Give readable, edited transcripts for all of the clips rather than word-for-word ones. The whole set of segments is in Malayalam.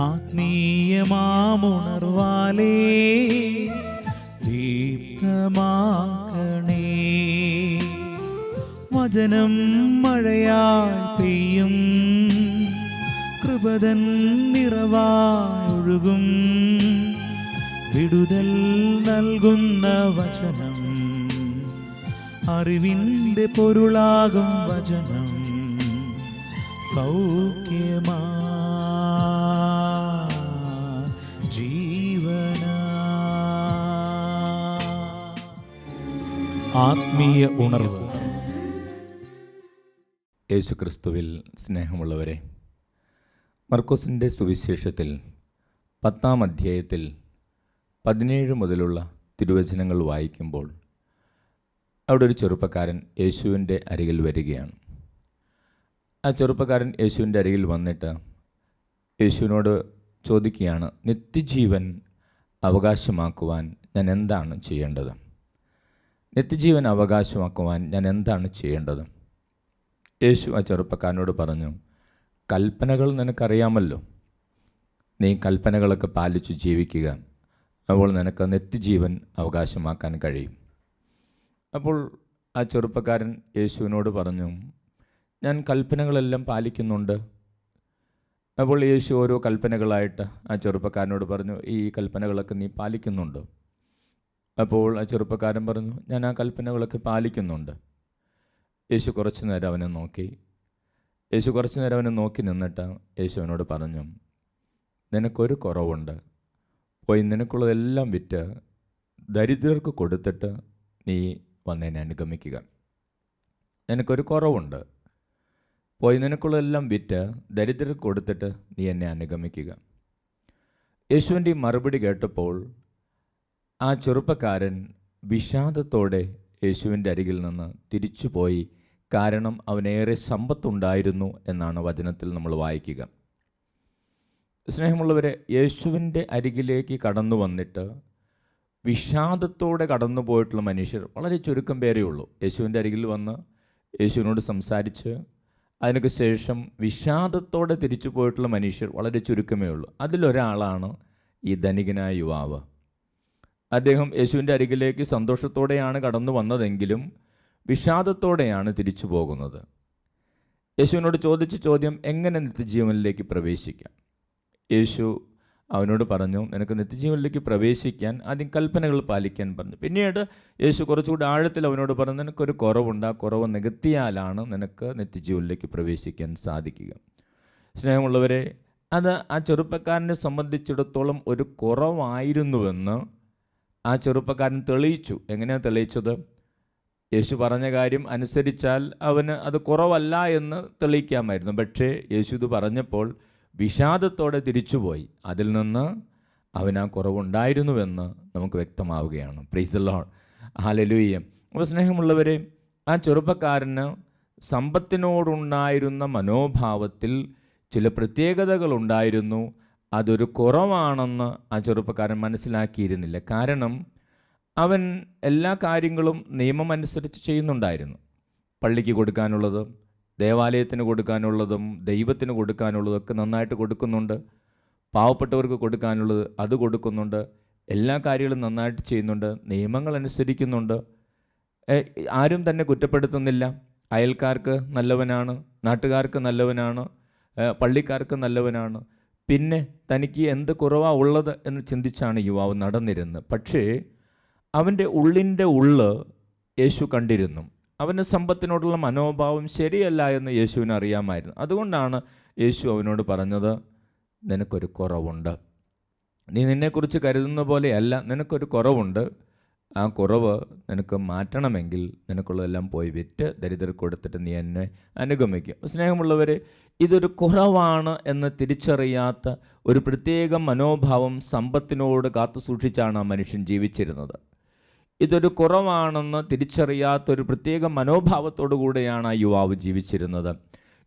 ആത്മീയമാമുണർവാലേ ദീപ്തമാക്കണേ. വചനം മഴയായി പെയ്യും, കൃപതൻ നിറവായൊഴുകും. വിടുതൽ നൽകുന്ന വചനം, അറിവിൻ്റെ പൊരുളാകും വചനം. സൗഖ്യമാ ജീവന. ആത്മീയ ഉണർവ്. യേശുക്രിസ്തുവിൽ സ്നേഹമുള്ളവരെ, മർക്കോസിൻ്റെ സുവിശേഷത്തിൽ 10-ാം അധ്യായത്തിൽ 17 മുതലുള്ള തിരുവചനങ്ങൾ വായിക്കുമ്പോൾ അവിടെ ഒരു ചെറുപ്പക്കാരൻ യേശുവിൻ്റെ അരികിൽ വരികയാണ്. ആ ചെറുപ്പക്കാരൻ യേശുവിൻ്റെ അരികിൽ വന്നിട്ട് യേശുവിനോട് ചോദിക്കുകയാണ്, നിത്യജീവൻ അവകാശമാക്കുവാൻ ഞാൻ എന്താണ് ചെയ്യേണ്ടത്? നിത്യജീവൻ അവകാശമാക്കുവാൻ ഞാൻ എന്താണ് ചെയ്യേണ്ടത്? യേശു ആ ചെറുപ്പക്കാരനോട് പറഞ്ഞു, കൽപ്പനകൾ നിനക്കറിയാമല്ലോ, നീ കൽപ്പനകളൊക്കെ പാലിച്ചു ജീവിക്കുക, അപ്പോൾ നിനക്ക് നിത്യജീവൻ അവകാശമാക്കാൻ കഴിയും. അപ്പോൾ ആ ചെറുപ്പക്കാരൻ യേശുവിനോട് പറഞ്ഞു, ഞാൻ കൽപ്പനകളെല്ലാം പാലിക്കുന്നുണ്ട്. അപ്പോൾ യേശു ഓരോ കൽപ്പനകളായിട്ട് ആ ചെറുപ്പക്കാരനോട് പറഞ്ഞു, ഈ കൽപ്പനകളൊക്കെ നീ പാലിക്കുന്നുണ്ടോ? അപ്പോൾ ആ ചെറുപ്പക്കാരൻ പറഞ്ഞു, ഞാൻ ആ കൽപ്പനകളൊക്കെ പാലിക്കുന്നുണ്ട്. യേശു കുറച്ച് നേരം അവനെ നോക്കി നിന്നിട്ട് യേശു അവനോട് പറഞ്ഞു, നിനക്കൊരു കുറവുണ്ട്, പോയി നിനക്കുള്ളതെല്ലാം വിറ്റ് ദരിദ്രർക്ക് കൊടുത്തിട്ട് നീ വന്നെന്നെ അനുഗമിക്കുക. നിനക്കൊരു കുറവുണ്ട്, പോയി നിനക്കുള്ളതെല്ലാം വിറ്റ് ദരിദ്രർക്ക് കൊടുത്തിട്ട് നീ എന്നെ അനുഗമിക്കുക. യേശുവിൻ്റെ ഈ മറുപടി കേട്ടപ്പോൾ ആ ചെറുപ്പക്കാരൻ വിഷാദത്തോടെ യേശുവിൻ്റെ അരികിൽ നിന്ന് തിരിച്ചുപോയി. കാരണം അവനേറെ സമ്പത്തുണ്ടായിരുന്നു എന്നാണ് വചനത്തിൽ നമ്മൾ വായിക്കുക. സ്നേഹമുള്ളവരെ, യേശുവിൻ്റെ അരികിലേക്ക് കടന്നു വന്നിട്ട് വിഷാദത്തോടെ കടന്നു പോയിട്ടുള്ള മനുഷ്യർ വളരെ ചുരുക്കം പേരേ ഉള്ളൂ. യേശുവിൻ്റെ അരികിൽ വന്ന് യേശുവിനോട് സംസാരിച്ച് അതിനൊക്കെ ശേഷം വിഷാദത്തോടെ തിരിച്ചു പോയിട്ടുള്ള മനുഷ്യർ വളരെ ചുരുക്കമേ ഉള്ളൂ. അതിലൊരാളാണ് ഈ ധനികനായ യുവാവ്. അദ്ദേഹം യേശുവിൻ്റെ അരികിലേക്ക് സന്തോഷത്തോടെയാണ് കടന്നു വന്നതെങ്കിലും വിഷാദത്തോടെയാണ് തിരിച്ചു പോകുന്നത്. യേശുവിനോട് ചോദിച്ച ചോദ്യം, എങ്ങനെ നിത്യജീവനിലേക്ക് പ്രവേശിക്കാം? യേശു അവനോട് പറഞ്ഞു, നിനക്ക് നിത്യജീവനിലേക്ക് പ്രവേശിക്കാൻ ആദ്യം കൽപ്പനകൾ പാലിക്കാൻ പറഞ്ഞു. പിന്നീട് യേശു കുറച്ചുകൂടി ആഴത്തിൽ അവനോട് പറഞ്ഞു, നിനക്കൊരു കുറവുണ്ട്, ആ കുറവ് നികത്തിയാലാണ് നിനക്ക് നിത്യജീവനിലേക്ക് പ്രവേശിക്കാൻ സാധിക്കുക. സ്നേഹമുള്ളവരെ, അത് ആ ചെറുപ്പക്കാരനെ സംബന്ധിച്ചിടത്തോളം ഒരു കുറവായിരുന്നുവെന്ന് ആ ചെറുപ്പക്കാരൻ തെളിയിച്ചു. എങ്ങനെയാണ് തെളിയിച്ചത്? യേശു പറഞ്ഞ കാര്യം അനുസരിച്ചാൽ അവന് അത് കുറവല്ല എന്ന് തെളിയിക്കാമായിരുന്നു. പക്ഷേ യേശു ഇത് പറഞ്ഞപ്പോൾ വിഷാദത്തോടെ തിരിച്ചുപോയി. അതിൽ നിന്ന് അവന് ആ കുറവുണ്ടായിരുന്നുവെന്ന് നമുക്ക് വ്യക്തമാവുകയാണ്. Praise the Lord, hallelujah. അപ്പോൾ സ്നേഹമുള്ളവരെ, ആ ചെറുപ്പക്കാരന് സമ്പത്തിനോടുണ്ടായിരുന്ന മനോഭാവത്തിൽ ചില പ്രത്യേകതകളുണ്ടായിരുന്നു. അതൊരു കുറവാണെന്ന് ആ ചെറുപ്പക്കാരൻ മനസ്സിലാക്കിയിരുന്നില്ല. കാരണം അവൻ എല്ലാ കാര്യങ്ങളും നിയമം അനുസരിച്ച് ചെയ്യുന്നുണ്ടായിരുന്നു. പള്ളിക്ക് കൊടുക്കാനുള്ളതും ദേവാലയത്തിന് കൊടുക്കാനുള്ളതും ദൈവത്തിന് കൊടുക്കാനുള്ളതൊക്കെ നന്നായിട്ട് കൊടുക്കുന്നുണ്ട്. പാവപ്പെട്ടവർക്ക് കൊടുക്കാനുള്ളത് അത് കൊടുക്കുന്നുണ്ട്. എല്ലാ കാര്യങ്ങളും നന്നായിട്ട് ചെയ്യുന്നുണ്ട്. നിയമങ്ങൾ അനുസരിക്കുന്നുണ്ട്. ആരും തന്നെ കുറ്റപ്പെടുത്തുന്നില്ല. അയൽക്കാർക്ക് നല്ലവനാണ്, നാട്ടുകാർക്ക് നല്ലവനാണ്, പള്ളിക്കാർക്ക് നല്ലവനാണ്. പിന്നെ തനിക്ക് എന്ത് കുറവാണ് ഉള്ളത് എന്ന് ചിന്തിച്ചാണ് യുവാവ് നടന്നിരുന്നത്. പക്ഷേ അവൻ്റെ ഉള്ളിൻ്റെ ഉള്ള് യേശു കണ്ടിരുന്നു. അവന് സമ്പത്തിനോടുള്ള മനോഭാവം ശരിയല്ല എന്ന് യേശുവിന് അറിയാമായിരുന്നു. അതുകൊണ്ടാണ് യേശു അവനോട് പറഞ്ഞത്, നിനക്കൊരു കുറവുണ്ട്, നീ നിന്നെക്കുറിച്ച് കരുതുന്ന പോലെയല്ല, നിനക്കൊരു കുറവുണ്ട്. ആ കുറവ് നിനക്ക് മാറ്റണമെങ്കിൽ നിനക്കുള്ളതെല്ലാം പോയി വിറ്റ് ദരിദ്രർക്ക് കൊടുത്തിട്ട് നീ എന്നെ അനുഗമിക്കും. സ്നേഹമുള്ളവരെ, ഇതൊരു കുറവാണ് എന്ന് തിരിച്ചറിയാത്ത ഒരു പ്രത്യേക മനോഭാവം സമ്പത്തിനോട് കാത്തു സൂക്ഷിച്ചാണ് ആ മനുഷ്യൻ ജീവിച്ചിരുന്നത്. ഇതൊരു കുറവാണെന്ന് തിരിച്ചറിയാത്തൊരു പ്രത്യേക മനോഭാവത്തോടു കൂടെയാണ് ആ യുവാവ് ജീവിച്ചിരുന്നത്.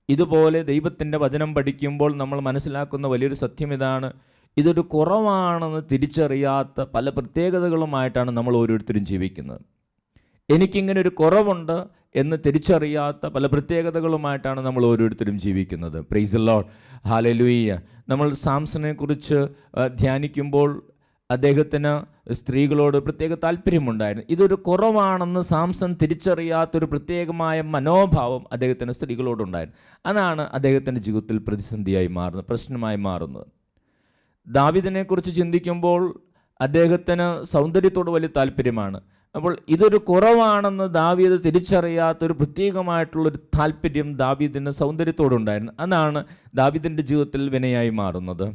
ഇതുപോലെ ദൈവത്തിൻ്റെ വചനം പഠിക്കുമ്പോൾ നമ്മൾ മനസ്സിലാക്കുന്ന വലിയൊരു സത്യം ഇതാണ്. ഇതൊരു കുറവാണെന്ന് തിരിച്ചറിയാത്ത പല പ്രത്യേകതകളുമായിട്ടാണ് നമ്മൾ ഓരോരുത്തരും ജീവിക്കുന്നത്. എനിക്കിങ്ങനെ ഒരു കുറവുണ്ട് എന്ന് തിരിച്ചറിയാത്ത പല പ്രത്യേകതകളുമായിട്ടാണ് നമ്മൾ ഓരോരുത്തരും ജീവിക്കുന്നത്. Price the Lord, hallelujah. നമ്മൾ സാംസനെ കുറിച്ച് ധ്യാനിക്കുമ്പോൾ അദ്ദേഹത്തിന് സ്ത്രീകളോട് പ്രത്യേക താല്പര്യമുണ്ടായിരുന്നു. ഇതൊരു കുറവാണെന്ന് സാംസൺ തിരിച്ചറിയാത്തൊരു പ്രത്യേകമായ മനോഭാവം അദ്ദേഹത്തിന് സ്ത്രീകളോടുണ്ടായിരുന്നു. അതാണ് അദ്ദേഹത്തിൻ്റെ ജീവിതത്തിൽ പ്രതിസന്ധിയായി മാറുന്നത്, പ്രശ്നമായി മാറുന്നത്. ദാവീദിനെക്കുറിച്ച് ചിന്തിക്കുമ്പോൾ അദ്ദേഹത്തിന് സൗന്ദര്യത്തോട് വലിയ താല്പര്യമാണ്. അപ്പോൾ ഇതൊരു കുറവാണെന്ന് ദാവീദ് തിരിച്ചറിയാത്തൊരു പ്രത്യേകമായിട്ടുള്ളൊരു താല്പര്യം ദാവീദിന് സൗന്ദര്യത്തോടുണ്ടായിരുന്നു. അതാണ് ദാവീദിൻ്റെ ജീവിതത്തിൽ വിനയായി മാറുന്നത്.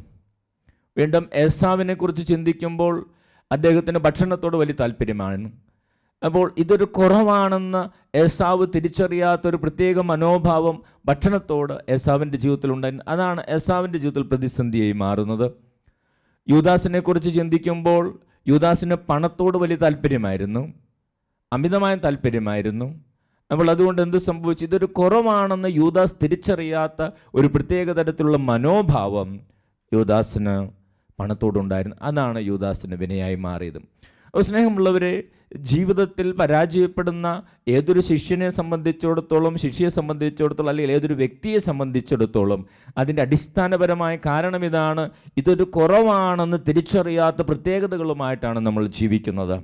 വീണ്ടും ഏസാവിനെ കുറിച്ച് ചിന്തിക്കുമ്പോൾ അദ്ദേഹത്തിന് ഭക്ഷണത്തോട് വലിയ താല്പര്യമാണ്. അപ്പോൾ ഇതൊരു കുറവാണെന്ന് ഏസാവ് തിരിച്ചറിയാത്തൊരു പ്രത്യേക മനോഭാവം ഭക്ഷണത്തോട് ഏസാവിൻ്റെ ജീവിതത്തിലുണ്ടായിരുന്നു. അതാണ് ഏസാവിൻ്റെ ജീവിതത്തിൽ പ്രതിസന്ധിയായി മാറുന്നത്. യൂദാസിനെ കുറിച്ച് ചിന്തിക്കുമ്പോൾ യൂദാസിന് പണത്തോട് വലിയ താല്പര്യമായിരുന്നു, അമിതമായ താല്പര്യമായിരുന്നു. അപ്പോൾ അതുകൊണ്ട് എന്ത് സംഭവിച്ചു? ഇതൊരു കുറവാണെന്ന് യൂദാസ് തിരിച്ചറിയാത്ത ഒരു പ്രത്യേക തരത്തിലുള്ള മനോഭാവം യൂദാസിന് പണത്തോടുണ്ടായിരുന്നു. അതാണ് യൂദാസിന് വിനയായി മാറിയത്. അപ്പോൾ സ്നേഹമുള്ളവരെ, ജീവിതത്തിൽ പരാജയപ്പെടുന്ന ഏതൊരു ശിഷ്യനെ സംബന്ധിച്ചിടത്തോളം, ശിഷ്യയെ സംബന്ധിച്ചിടത്തോളം, അല്ലെങ്കിൽ ഏതൊരു വ്യക്തിയെ സംബന്ധിച്ചിടത്തോളം അതിൻ്റെ അടിസ്ഥാനപരമായ കാരണം ഇതാണ്: ഇതൊരു കുറവാണെന്ന് തിരിച്ചറിയാത്ത പ്രത്യേകതകളുമായിട്ടാണ് നമ്മൾ ജീവിക്കുന്നത്.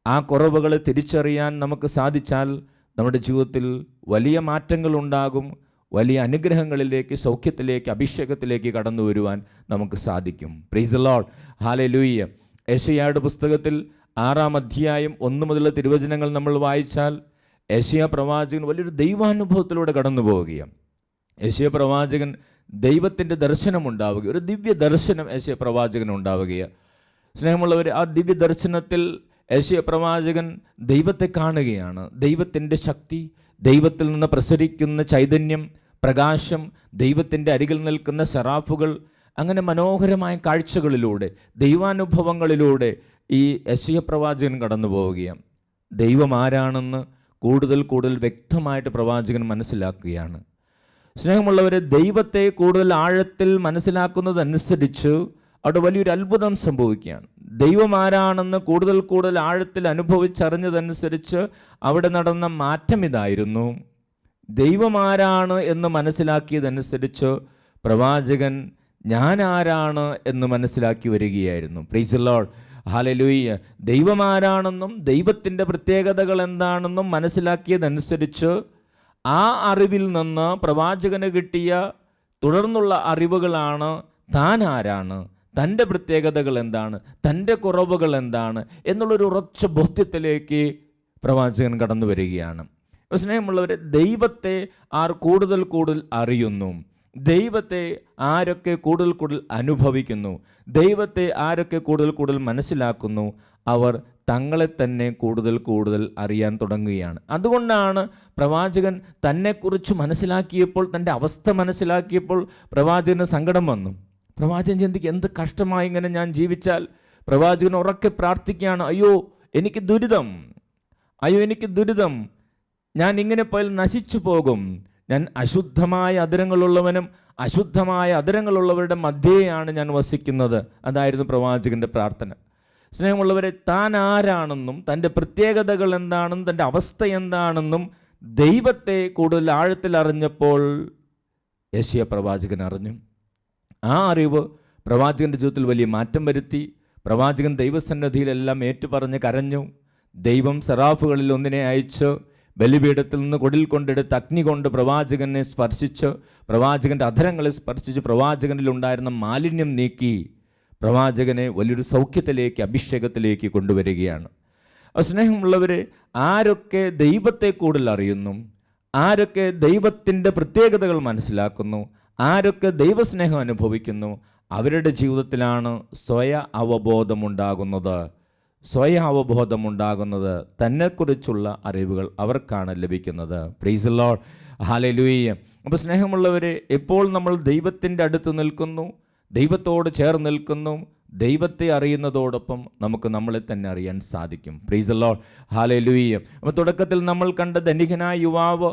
ആ കുറവുകളെ തിരിച്ചറിയാൻ നമുക്ക് സാധിച്ചാൽ നമ്മുടെ ജീവിതത്തിൽ വലിയ മാറ്റങ്ങളുണ്ടാകും. വലിയ അനുഗ്രഹങ്ങളിലേക്ക്, സൗഖ്യത്തിലേക്ക്, അഭിഷേകത്തിലേക്ക് കടന്നു വരുവാൻ നമുക്ക് സാധിക്കും. Praise the Lord, hallelujah. യെശയ്യായുടെ പുസ്തകത്തിൽ 6-ാം അധ്യായം 1 മുതലുള്ള തിരുവചനങ്ങൾ നമ്മൾ വായിച്ചാൽ യെശയ്യാ പ്രവാചകൻ വലിയൊരു ദൈവാനുഭവത്തിലൂടെ കടന്നു പോവുകയാണ്. യെശയ്യാ പ്രവാചകൻ ദൈവത്തിൻ്റെ ദർശനമുണ്ടാവുക, ഒരു ദിവ്യ ദർശനം യെശയ്യാ പ്രവാചകൻ ഉണ്ടാവുകയാണ്. സ്നേഹമുള്ളവർ, ആ ദിവ്യ ദർശനത്തിൽ യെശയ്യാ പ്രവാചകൻ ദൈവത്തെ കാണുകയാണ്. ദൈവത്തിൻ്റെ ശക്തി, ദൈവത്തിൽ നിന്ന് പ്രസരിക്കുന്ന ചൈതന്യം, പ്രകാശം, ദൈവത്തിൻ്റെ അരികിൽ നിൽക്കുന്ന സെറാഫുകൾ, അങ്ങനെ മനോഹരമായ കാഴ്ചകളിലൂടെ, ദൈവാനുഭവങ്ങളിലൂടെ ഈ യെശയ്യാ പ്രവാചകൻ കടന്നു പോവുകയാണ്. ദൈവം ആരാണെന്ന് കൂടുതൽ കൂടുതൽ വ്യക്തമായിട്ട് പ്രവാചകൻ മനസ്സിലാക്കുകയാണ്. സ്നേഹമുള്ളവരെ, ദൈവത്തെ കൂടുതൽ ആഴത്തിൽ മനസ്സിലാക്കുന്നതനുസരിച്ച് അവിടെ വലിയൊരു അത്ഭുതം സംഭവിക്കുകയാണ്. ദൈവം ആരാണെന്ന് കൂടുതൽ കൂടുതൽ ആഴത്തിൽ അനുഭവിച്ചറിഞ്ഞതനുസരിച്ച് അവിടെ നടന്ന മാറ്റം ഇതായിരുന്നു: ദൈവം ആരാണ് എന്ന് മനസ്സിലാക്കിയതനുസരിച്ച് പ്രവാചകൻ ഞാൻ ആരാണ് എന്ന് മനസ്സിലാക്കി വരികയായിരുന്നു. Price the Lord, hallelujah. ദൈവം ആരാണെന്നും ദൈവത്തിൻ്റെ പ്രത്യേകതകൾ എന്താണെന്നും മനസ്സിലാക്കിയതനുസരിച്ച് ആ അറിവിൽ നിന്ന് പ്രവാചകന് കിട്ടിയ തുടർന്നുള്ള അറിവുകളാണ് താൻ ആരാണ്, തൻ്റെ പ്രത്യേകതകൾ എന്താണ്, തൻ്റെ കുറവുകൾ എന്താണ് എന്നുള്ളൊരു ഉറച്ച ബോധ്യത്തിലേക്ക് പ്രവാചകൻ കടന്നു വരികയാണ്. സ്നേഹമുള്ളവരെ, ദൈവത്തെ ആർ കൂടുതൽ കൂടുതൽ അറിയുന്നു, ദൈവത്തെ ആരൊക്കെ കൂടുതൽ കൂടുതൽ അനുഭവിക്കുന്നു, ദൈവത്തെ ആരൊക്കെ കൂടുതൽ കൂടുതൽ മനസ്സിലാക്കുന്നു, അവർ തങ്ങളെ തന്നെ കൂടുതൽ കൂടുതൽ അറിയാൻ തുടങ്ങുകയാണ്. അതുകൊണ്ടാണ് പ്രവാചകൻ തന്നെക്കുറിച്ച് മനസ്സിലാക്കിയപ്പോൾ, തൻ്റെ അവസ്ഥ മനസ്സിലാക്കിയപ്പോൾ പ്രവാചകന് സങ്കടം വന്നു. പ്രവാചകൻ ചിന്തിക്കുക, എന്ത് കഷ്ടമായി ഇങ്ങനെ ഞാൻ ജീവിച്ചാൽ. പ്രവാചകൻ ഉറക്കെ പ്രാർത്ഥിക്കുകയാണ്, അയ്യോ എനിക്ക് ദുരിതം, അയ്യോ എനിക്ക് ദുരിതം, ഞാൻ ഇങ്ങനെ പോയാൽ നശിച്ചു പോകും. ഞാൻ അശുദ്ധമായ അധരങ്ങളുള്ളവനും അശുദ്ധമായ അധരങ്ങളുള്ളവരുടെ മധ്യേയാണ് ഞാൻ വസിക്കുന്നത്. അതായിരുന്നു പ്രവാചകൻ്റെ പ്രാർത്ഥന. സ്നേഹമുള്ളവരെ, താൻ ആരാണെന്നും തൻ്റെ പ്രത്യേകതകൾ എന്താണെന്നും തൻ്റെ അവസ്ഥ എന്താണെന്നും ദൈവത്തെ കൂടുതൽ ആഴത്തിൽ അറിഞ്ഞപ്പോൾ യെശയ്യാ പ്രവാചകൻ അറിഞ്ഞു. ആ അറിവ് പ്രവാചകൻ്റെ ജീവിതത്തിൽ വലിയ മാറ്റം വരുത്തി. പ്രവാചകൻ ദൈവസന്നിധിയിലെല്ലാം ഏറ്റുപറഞ്ഞ് കരഞ്ഞു. ദൈവം സെറാഫുകളിൽ ഒന്നിനെ അയച്ച് ബലിപീഠത്തിൽ നിന്ന് കൊടിൽ കൊണ്ടെടുത്ത് അഗ്നി കൊണ്ട് പ്രവാചകനെ സ്പർശിച്ച്, പ്രവാചകൻ്റെ അധരങ്ങളെ സ്പർശിച്ച്, പ്രവാചകനിൽ ഉണ്ടായിരുന്ന മാലിന്യം നീക്കി പ്രവാചകനെ വലിയൊരു സൗഖ്യത്തിലേക്ക്, അഭിഷേകത്തിലേക്ക് കൊണ്ടുവരികയാണ്. സ്നേഹമുള്ളവരെ, ആരൊക്കെ ദൈവത്തെ കൂടുതൽ അറിയുന്നു, ആരൊക്കെ ദൈവത്തിൻ്റെ പ്രത്യേകതകൾ മനസ്സിലാക്കുന്നു, ആരൊക്കെ ദൈവസ്നേഹം അനുഭവിക്കുന്നു, അവരുടെ ജീവിതത്തിലാണ് അവബോധമുണ്ടാകുന്നത്. അവബോധമുണ്ടാകുന്നത്, തന്നെക്കുറിച്ചുള്ള അറിവുകൾ അവർക്കാണ് ലഭിക്കുന്നത്. Price the Lord, hallelujah. അപ്പോൾ സ്നേഹമുള്ളവരെ, എപ്പോൾ നമ്മൾ ദൈവത്തിൻ്റെ അടുത്ത് നിൽക്കുന്നു, ദൈവത്തോട് ചേർന്ന് നിൽക്കുന്നു, ദൈവത്തെ അറിയുന്നതോടൊപ്പം നമുക്ക് നമ്മളെ തന്നെ അറിയാൻ സാധിക്കും. Praise the Lord, hallelujah. അപ്പോൾ തുടക്കത്തിൽ നമ്മൾ കണ്ട ധനികനായ യുവാവ്,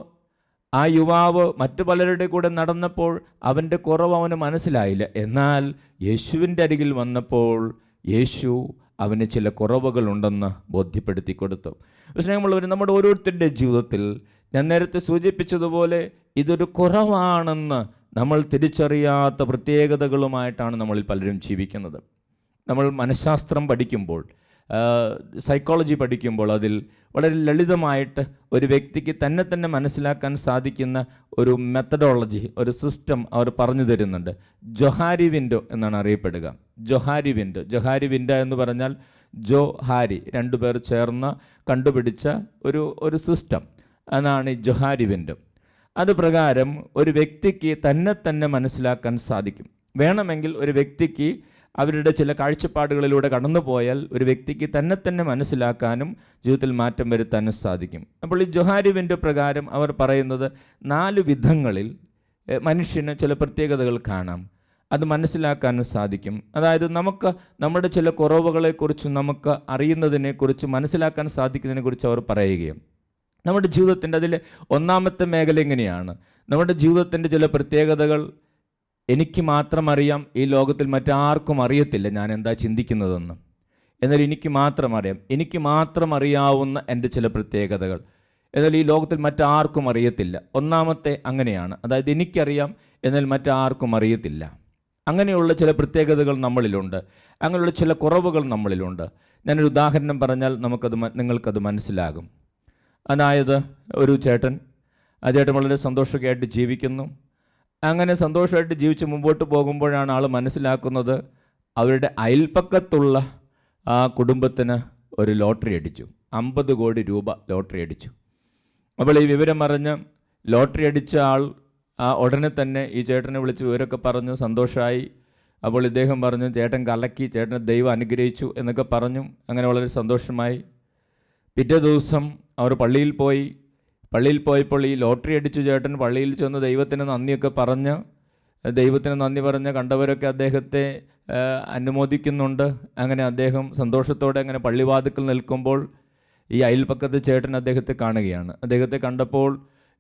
ആ യുവാവ് മറ്റു പലരുടെ കൂടെ നടന്നപ്പോൾ അവൻ്റെ കുറവ് അവന് മനസ്സിലായില്ല. എന്നാൽ യേശുവിൻ്റെ അരികിൽ വന്നപ്പോൾ യേശു അവന് ചില കുറവുകളുണ്ടെന്ന് ബോധ്യപ്പെടുത്തി കൊടുത്തു. സ്നേഹമുള്ളവർ, നമ്മുടെ ഓരോരുത്തരുടെ ജീവിതത്തിൽ ഞാൻ നേരത്തെ സൂചിപ്പിച്ചതുപോലെ ഇതൊരു കുറവാണെന്ന് നമ്മൾ തിരിച്ചറിയാത്ത പ്രത്യേകതകളുമായിട്ടാണ് നമ്മളിൽ പലരും ജീവിക്കുന്നത്. നമ്മൾ മനഃശാസ്ത്രം പഠിക്കുമ്പോൾ, സൈക്കോളജി പഠിക്കുമ്പോൾ അതിൽ വളരെ ലളിതമായിട്ട് ഒരു വ്യക്തിക്ക് തന്നെ മനസ്സിലാക്കാൻ സാധിക്കുന്ന ഒരു മെത്തഡോളജി, ഒരു സിസ്റ്റം അവർ പറഞ്ഞു തരുന്നുണ്ട്. ജൊഹാരി വിൻഡോ എന്നാണ് അറിയപ്പെടുക. ജൊഹാരി വിൻഡോ എന്ന് പറഞ്ഞാൽ ജോഹാരി, രണ്ടുപേർ ചേർന്ന് കണ്ടുപിടിച്ച ഒരു സിസ്റ്റം, അതാണ് ഈ ജൊഹാരി വിൻഡോ. അത് പ്രകാരം ഒരു വ്യക്തിക്ക് തന്നെ മനസ്സിലാക്കാൻ സാധിക്കും. വേണമെങ്കിൽ ഒരു വ്യക്തിക്ക് അവരുടെ ചില കാഴ്ചപ്പാടുകളിലൂടെ കടന്നു പോയാൽ ഒരു വ്യക്തിക്ക് തന്നെ മനസ്സിലാക്കാനും ജീവിതത്തിൽ മാറ്റം വരുത്താനും സാധിക്കും. അപ്പോൾ ഈ ജൊഹാരി വിൻഡോ പ്രകാരം അവർ പറയുന്നത് 4 വിധങ്ങളിൽ മനുഷ്യന് ചില പ്രത്യേകതകൾ കാണാം, അത് മനസ്സിലാക്കാനും സാധിക്കും. അതായത് നമുക്ക് നമ്മുടെ ചില കുറവുകളെക്കുറിച്ച് നമുക്ക് അറിയുന്നതിനെക്കുറിച്ച് മനസ്സിലാക്കാൻ സാധിക്കുന്നതിനെക്കുറിച്ച് അവർ പറയുകയും, നമ്മുടെ ജീവിതത്തിൻ്റെ അതിൽ ഒന്നാമത്തെ മേഖല എങ്ങനെയാണ്, നമ്മുടെ ജീവിതത്തിൻ്റെ ചില പ്രത്യേകതകൾ എനിക്ക് മാത്രം അറിയാം, ഈ ലോകത്തിൽ മറ്റാർക്കും അറിയത്തില്ല ഞാൻ എന്താ ചിന്തിക്കുന്നതെന്ന്. എന്നാൽ എനിക്ക് മാത്രം അറിയാം, എനിക്ക് മാത്രം അറിയാവുന്ന എൻ്റെ ചില പ്രത്യേകതകൾ, എന്നാൽ ഈ ലോകത്തിൽ മറ്റാർക്കും അറിയത്തില്ല. ഒന്നാമത്തെ അങ്ങനെയാണ്, അതായത് എനിക്കറിയാം എന്നാൽ മറ്റാർക്കും അറിയത്തില്ല. അങ്ങനെയുള്ള ചില പ്രത്യേകതകൾ നമ്മളിലുണ്ട്, അങ്ങനെയുള്ള ചില കുറവുകൾ നമ്മളിലുണ്ട്. ഞാനൊരു ഉദാഹരണം പറഞ്ഞാൽ നിങ്ങൾക്കത് മനസ്സിലാകും. അതായത് ഒരു ചേട്ടൻ, ആ ചേട്ടൻ വളരെ സന്തോഷമൊക്കെയായിട്ട് ജീവിക്കുന്നു. അങ്ങനെ സന്തോഷമായിട്ട് ജീവിച്ച് മുമ്പോട്ട് പോകുമ്പോഴാണ് ആൾ മനസ്സിലാക്കുന്നത് അവരുടെ അയൽപ്പക്കത്തുള്ള ആ കുടുംബത്തിന് ഒരു ലോട്ടറി അടിച്ചു, 50 കോടി രൂപ ലോട്ടറി അടിച്ചു. അപ്പോൾ ഈ വിവരം അറിഞ്ഞ് ലോട്ടറി അടിച്ച ആൾ ഉടനെ തന്നെ ഈ ചേട്ടനെ വിളിച്ച് വിവരമൊക്കെ പറഞ്ഞു, സന്തോഷമായി. അപ്പോൾ ഇദ്ദേഹം പറഞ്ഞു, ചേട്ടൻ കലക്കി, ചേട്ടനെ ദൈവം അനുഗ്രഹിച്ചു എന്നൊക്കെ പറഞ്ഞു. അങ്ങനെ വളരെ സന്തോഷമായി. പിറ്റേ ദിവസം അവർ പള്ളിയിൽ പോയപ്പോൾ ഈ ലോട്ടറി അടിച്ചു ചേട്ടൻ പള്ളിയിൽ ചെന്ന് ദൈവത്തിന് നന്ദിയൊക്കെ പറഞ്ഞ്, ദൈവത്തിന് നന്ദി പറഞ്ഞ് കണ്ടവരൊക്കെ അദ്ദേഹത്തെ അനുമോദിക്കുന്നുണ്ട്. അങ്ങനെ അദ്ദേഹം സന്തോഷത്തോടെ അങ്ങനെ പള്ളിവാതിക്കൽ നിൽക്കുമ്പോൾ ഈ അയൽപ്പക്കത്ത് ചേട്ടൻ അദ്ദേഹത്തെ കാണുകയാണ്. അദ്ദേഹത്തെ കണ്ടപ്പോൾ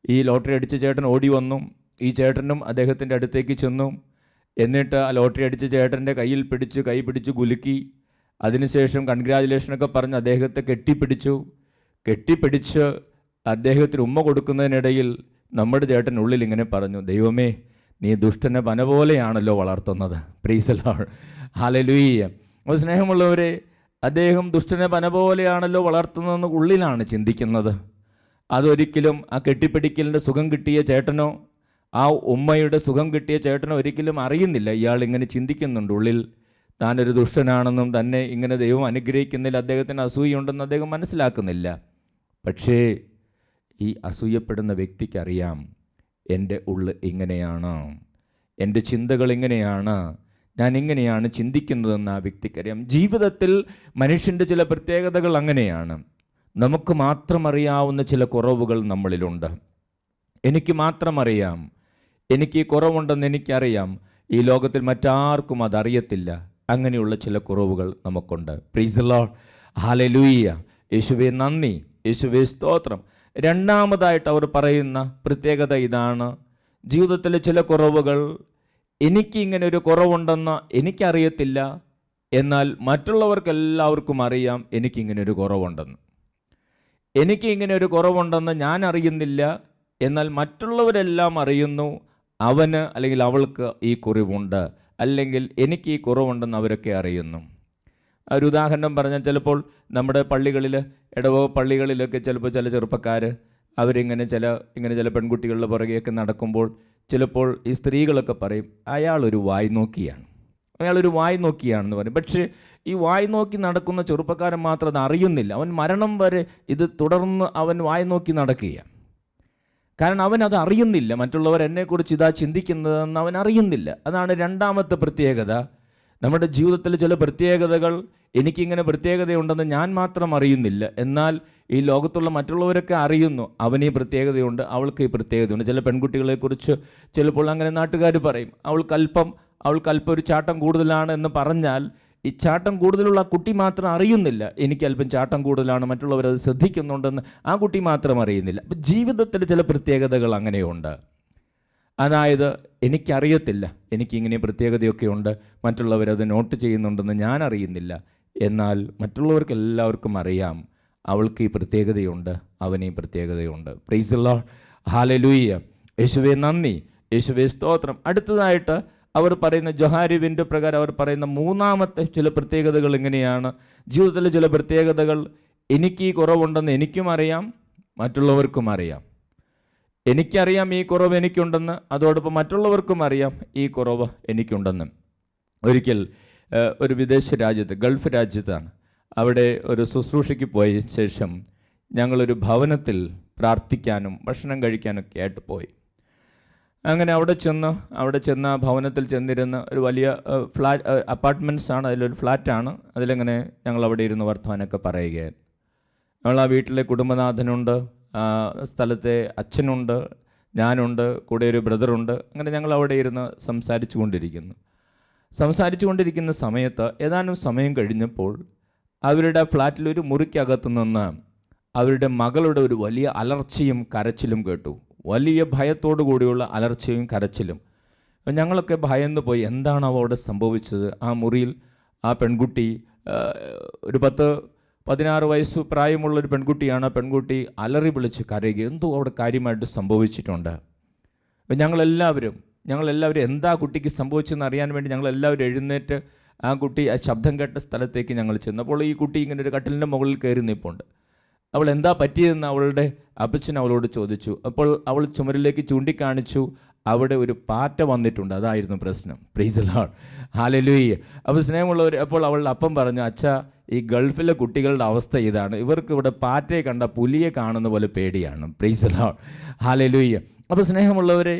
ഈ ലോട്ടറി അടിച്ച ചേട്ടൻ ഓടി വന്നു. ഈ ചേട്ടനും അദ്ദേഹത്തിൻ്റെ അടുത്തേക്ക് ചെന്നു. എന്നിട്ട് ആ ലോട്ടറി അടിച്ച ചേട്ടൻ്റെ കൈ പിടിച്ച് കുലുക്കി. അതിനുശേഷം കൺഗ്രാജുലേഷനൊക്കെ പറഞ്ഞ് അദ്ദേഹത്തെ കെട്ടിപ്പിടിച്ച് അദ്ദേഹത്തിന് ഉമ്മ കൊടുക്കുന്നതിനിടയിൽ നമ്മുടെ ചേട്ടൻ ഉള്ളിൽ ഇങ്ങനെ പറഞ്ഞു, ദൈവമേ, നീ ദുഷ്ടനെ പന പോലെയാണല്ലോ വളർത്തുന്നത്. Price the Lord, hallelujah. അപ്പോൾ സ്നേഹമുള്ളവരെ, അദ്ദേഹം ദുഷ്ടനെ പന പോലെയാണല്ലോ വളർത്തുന്നതെന്ന് ഉള്ളിലാണ് ചിന്തിക്കുന്നത്. അതൊരിക്കലും ആ കെട്ടിപ്പിടിക്കലിൻ്റെ സുഖം കിട്ടിയ ചേട്ടനോ ആ ഉമ്മയുടെ സുഖം കിട്ടിയ ചേട്ടനോ ഒരിക്കലും അറിയുന്നില്ല ഇയാൾ ഇങ്ങനെ ചിന്തിക്കുന്നുണ്ട് ഉള്ളിൽ. താനൊരു ദുഷ്ടനാണെന്നും തന്നെ ഇങ്ങനെ ദൈവം അനുഗ്രഹിക്കുന്നില്ല, അദ്ദേഹത്തിന് അസൂയുണ്ടെന്ന് അദ്ദേഹം മനസ്സിലാക്കുന്നില്ല. പക്ഷേ ഈ അസൂയപ്പെടുന്ന വ്യക്തിക്കറിയാം എൻ്റെ ഉള്ള് ഇങ്ങനെയാണ്, എൻ്റെ ചിന്തകൾ ഇങ്ങനെയാണ്, ഞാൻ ഇങ്ങനെയാണ് ചിന്തിക്കുന്നതെന്ന് ആ വ്യക്തിക്കറിയാം. ജീവിതത്തിൽ മനുഷ്യൻ്റെ ചില പ്രത്യേകതകൾ അങ്ങനെയാണ്. നമുക്ക് മാത്രം അറിയാവുന്ന ചില കുറവുകൾ നമ്മളിലുണ്ട്. എനിക്ക് മാത്രം അറിയാം, എനിക്ക് ഈ കുറവുണ്ടെന്ന് എനിക്കറിയാം, ഈ ലോകത്തിൽ മറ്റാർക്കും അതറിയത്തില്ല. അങ്ങനെയുള്ള ചില കുറവുകൾ നമുക്കുണ്ട്. Price the Lord, hallelujah. യേശുവേ നന്ദി, യേശുവേ സ്തോത്രം. രണ്ടാമതായിട്ട് അവർ പറയുന്ന പ്രത്യേകത ഇതാണ്, ജീവിതത്തിലെ ചില കുറവുകൾ എനിക്ക് ഇങ്ങനെ ഒരു കുറവുണ്ടെന്ന് എനിക്കറിയത്തില്ല, എന്നാൽ മറ്റുള്ളവർക്കെല്ലാവർക്കും അറിയാം എനിക്കിങ്ങനെ ഒരു കുറവുണ്ടെന്ന്. എനിക്ക് ഇങ്ങനെ ഒരു കുറവുണ്ടെന്ന് ഞാൻ അറിയുന്നില്ല, എന്നാൽ മറ്റുള്ളവരെല്ലാം അറിയുന്നു അവന് അല്ലെങ്കിൽ അവൾക്ക് ഈ കുറവുണ്ട്, അല്ലെങ്കിൽ എനിക്ക് ഈ കുറവുണ്ടെന്ന് അവരൊക്കെ അറിയുന്നു. ഒരു ഉദാഹരണം പറഞ്ഞാൽ, ചിലപ്പോൾ നമ്മുടെ പള്ളികളിൽ, ഇടവക പള്ളികളിലൊക്കെ ചിലപ്പോൾ ചില ചെറുപ്പക്കാർ അവരിങ്ങനെ ചില പെൺകുട്ടികളുടെ പുറകെയൊക്കെ നടക്കുമ്പോൾ ചിലപ്പോൾ ഈ സ്ത്രീകളൊക്കെ പറയും, അയാളൊരു വായി നോക്കിയാണെന്ന് പറയും. പക്ഷേ ഈ വായി നോക്കി നടക്കുന്ന ചെറുപ്പക്കാരൻ മാത്രം അത് അറിയുന്നില്ല. അവൻ മരണം വരെ ഇത് തുടർന്ന് അവൻ വായി നോക്കി നടക്കുകയാണ്. കാരണം അവനത് അറിയുന്നില്ല, മറ്റുള്ളവർ എന്നെക്കുറിച്ച് ഇതാ ചിന്തിക്കുന്നതെന്ന് അവൻ അറിയുന്നില്ല. അതാണ് രണ്ടാമത്തെ പ്രത്യേകത. നമ്മുടെ ജീവിതത്തിൽ ചില പ്രത്യേകതകൾ, എനിക്കിങ്ങനെ പ്രത്യേകതയുണ്ടെന്ന് ഞാൻ മാത്രം അറിയുന്നില്ല, എന്നാൽ ഈ ലോകത്തുള്ള മറ്റുള്ളവരൊക്കെ അറിയുന്നു അവന് ഈ പ്രത്യേകതയുണ്ട്, അവൾക്ക് ഈ പ്രത്യേകതയുണ്ട്. ചില പെൺകുട്ടികളെക്കുറിച്ച് ചിലപ്പോൾ അങ്ങനെ നാട്ടുകാർ പറയും, അവൾക്കല്പം ഒരു ചാട്ടം കൂടുതലാണ് എന്ന് പറഞ്ഞാൽ ഈ ചാട്ടം കൂടുതലുള്ള ആ കുട്ടി മാത്രം അറിയുന്നില്ല എനിക്കല്പം ചാട്ടം കൂടുതലാണ്, മറ്റുള്ളവരത് ശ്രദ്ധിക്കുന്നുണ്ടെന്ന് ആ കുട്ടി മാത്രം അറിയുന്നില്ല. അപ്പം ജീവിതത്തിൽ ചില പ്രത്യേകതകൾ അങ്ങനെയുണ്ട്. അതായത് എനിക്കറിയത്തില്ല എനിക്കിങ്ങനെ പ്രത്യേകതയൊക്കെ ഉണ്ട്, മറ്റുള്ളവരത് നോട്ട് ചെയ്യുന്നുണ്ടെന്ന് ഞാൻ അറിയുന്നില്ല, എന്നാൽ മറ്റുള്ളവർക്ക് എല്ലാവർക്കും അറിയാം അവൾക്ക് ഈ പ്രത്യേകതയുണ്ട്, അവന് ഈ പ്രത്യേകതയുണ്ട്. Price the Lord, hallelujah. യേശുവേ നന്ദി, യേശുവേ സ്തോത്രം. അടുത്തതായിട്ട് അവർ പറയുന്ന ജോഹാരിവിൻ്റെ പ്രകാരം അവർ പറയുന്ന മൂന്നാമത്തെ ചില പ്രത്യേകതകൾ ഇങ്ങനെയാണ്. ജീവിതത്തിലെ ചില പ്രത്യേകതകൾ, എനിക്ക് ഈ കുറവുണ്ടെന്ന് എനിക്കും അറിയാം, മറ്റുള്ളവർക്കും അറിയാം. എനിക്കറിയാം ഈ കുറവ് എനിക്കുണ്ടെന്ന്, അതോടൊപ്പം മറ്റുള്ളവർക്കും അറിയാം ഈ കുറവ് എനിക്കുണ്ടെന്ന്. ഒരിക്കൽ ഒരു വിദേശ രാജ്യത്ത്, ഗൾഫ് രാജ്യത്താണ്, അവിടെ ഒരു ശുശ്രൂഷയ്ക്ക് പോയ ശേഷം ഞങ്ങളൊരു ഭവനത്തിൽ പ്രാർത്ഥിക്കാനും ഭക്ഷണം കഴിക്കാനൊക്കെ ആയിട്ട് പോയി. അങ്ങനെ അവിടെ ചെന്ന് ആ ഭവനത്തിൽ ചെന്നിരുന്ന് ഒരു വലിയ അപ്പാർട്ട്മെൻറ്റ്സ് ആണ്, അതിലൊരു ഫ്ലാറ്റാണ്. അതിലങ്ങനെ ഞങ്ങൾ അവിടെ ഇരുന്ന് വർത്തമാനമൊക്കെ പറയുകയാണ്. ഞങ്ങൾ ആ വീട്ടിലെ കുടുംബനാഥനുണ്ട്, സ്ഥലത്തെ അച്ഛനുണ്ട്, ഞാനുണ്ട്, കൂടെ ഒരു ബ്രദറുണ്ട്. അങ്ങനെ ഞങ്ങൾ അവിടെ ഇരുന്ന് സംസാരിച്ചു കൊണ്ടിരിക്കുന്ന സമയത്ത് ഏതാനും സമയം കഴിഞ്ഞപ്പോൾ അവരുടെ ഫ്ലാറ്റിലൊരു മുറിക്കകത്തു നിന്ന് അവരുടെ മകളുടെ ഒരു വലിയ അലർച്ചയും കരച്ചിലും കേട്ടു. വലിയ ഭയത്തോടു കൂടിയുള്ള അലർച്ചയും കരച്ചിലും. ഞങ്ങളൊക്കെ ഭയന്ന് പോയി, എന്താണാവോ അവിടെ സംഭവിച്ചത്? ആ മുറിയിൽ ആ പെൺകുട്ടി, ഒരു 10-16 വയസ്സ് പ്രായമുള്ളൊരു പെൺകുട്ടിയാണ്. ആ പെൺകുട്ടി അലറി വിളിച്ച് കരയുക, എന്തോ അവിടെ കാര്യമായിട്ട് സംഭവിച്ചിട്ടുണ്ട്. ഞങ്ങളെല്ലാവരും എന്താ കുട്ടിക്ക് സംഭവിച്ചെന്ന് അറിയാൻ വേണ്ടി ഞങ്ങളെല്ലാവരും എഴുന്നേറ്റ് ആ കുട്ടി ആ ശബ്ദം കേട്ട സ്ഥലത്തേക്ക് ഞങ്ങൾ ചെന്നു. അപ്പോൾ ഈ കുട്ടി ഇങ്ങനെ ഒരു കട്ടിലിൻ്റെ മുകളിൽ കയറി നിൽപ്പുണ്ട്. അവൾ എന്താ പറ്റിയതെന്ന് അവളുടെ അപ്പച്ചൻ അവളോട് ചോദിച്ചു. അപ്പോൾ അവൾ ചുമരിലേക്ക് ചൂണ്ടിക്കാണിച്ചു, അവിടെ ഒരു പാറ്റ വന്നിട്ടുണ്ട്, അതായിരുന്നു പ്രശ്നം. Price the Lord, hallelujah. അപ്പോൾ സ്നേഹമുള്ളവർ, അപ്പോൾ അവളുടെ അപ്പം പറഞ്ഞു, അച്ഛാ, ഈ ഗൾഫിലെ കുട്ടികളുടെ അവസ്ഥ ഇതാണ്, ഇവർക്ക് ഇവിടെ പാറ്റയെ കണ്ട പുലിയെ കാണുന്ന പോലെ പേടിയാണ്. Price the Lord, hallelujah. അപ്പോൾ സ്നേഹമുള്ളവരെ,